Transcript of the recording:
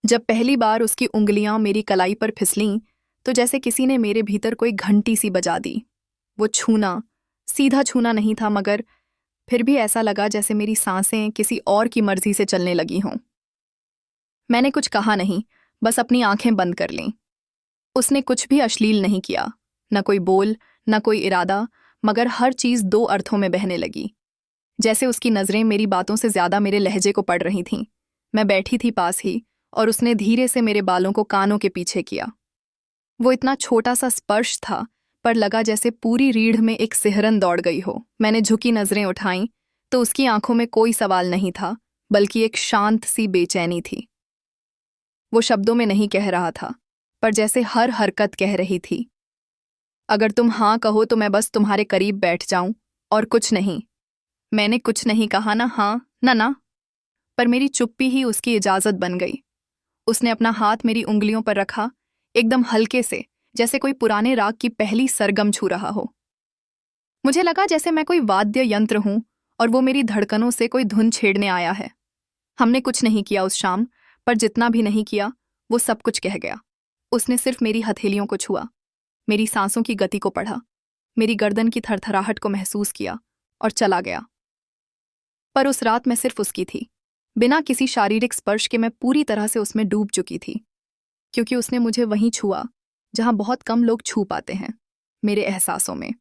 जब पहली बार उसकी उंगलियां मेरी कलाई पर फिसलीं तो जैसे किसी ने मेरे भीतर कोई घंटी सी बजा दी। वो छूना, सीधा छूना नहीं था, मगर फिर भी ऐसा लगा जैसे मेरी सांसें किसी और की मर्जी से चलने लगी हों। मैंने कुछ कहा नहीं, बस अपनी आंखें बंद कर लीं। उसने कुछ भी अश्लील नहीं किया, न कोई बोल, न कोई इरादा, मगर हर चीज़ दो अर्थों में बहने लगी। जैसे उसकी नज़रें मेरी बातों से ज़्यादा मेरे लहजे को पढ़ रही थीं। मैं बैठी थी पास ही, और उसने धीरे से मेरे बालों को कानों के पीछे किया। वो इतना छोटा सा स्पर्श था, पर लगा जैसे पूरी रीढ़ में एक सिहरन दौड़ गई हो। मैंने झुकी नज़रें उठाईं तो उसकी आंखों में कोई सवाल नहीं था, बल्कि एक शांत सी बेचैनी थी। वो शब्दों में नहीं कह रहा था, पर जैसे हर हरकत कह रही थी, अगर तुम हाँ कहो तो मैं बस तुम्हारे करीब बैठ जाऊं, और कुछ नहीं। मैंने कुछ नहीं कहा, ना हाँ ना ना, पर मेरी चुप्पी ही उसकी इजाजत बन गई। उसने अपना हाथ मेरी उंगलियों पर रखा, एकदम हल्के से, जैसे कोई पुराने राग की पहली सरगम छू रहा हो। मुझे लगा जैसे मैं कोई वाद्य यंत्र हूं और वो मेरी धड़कनों से कोई धुन छेड़ने आया है। हमने कुछ नहीं किया उस शाम, पर जितना भी नहीं किया वो सब कुछ कह गया। उसने सिर्फ मेरी हथेलियों को छुआ, मेरी सांसों की गति को पढ़ा, मेरी गर्दन की थरथराहट को महसूस किया, और चला गया। पर उस रात मैं सिर्फ उसकी थी। बिना किसी शारीरिक स्पर्श के मैं पूरी तरह से उसमें डूब चुकी थी, क्योंकि उसने मुझे वहीं छुआ जहां बहुत कम लोग छू पाते हैं, मेरे एहसासों में।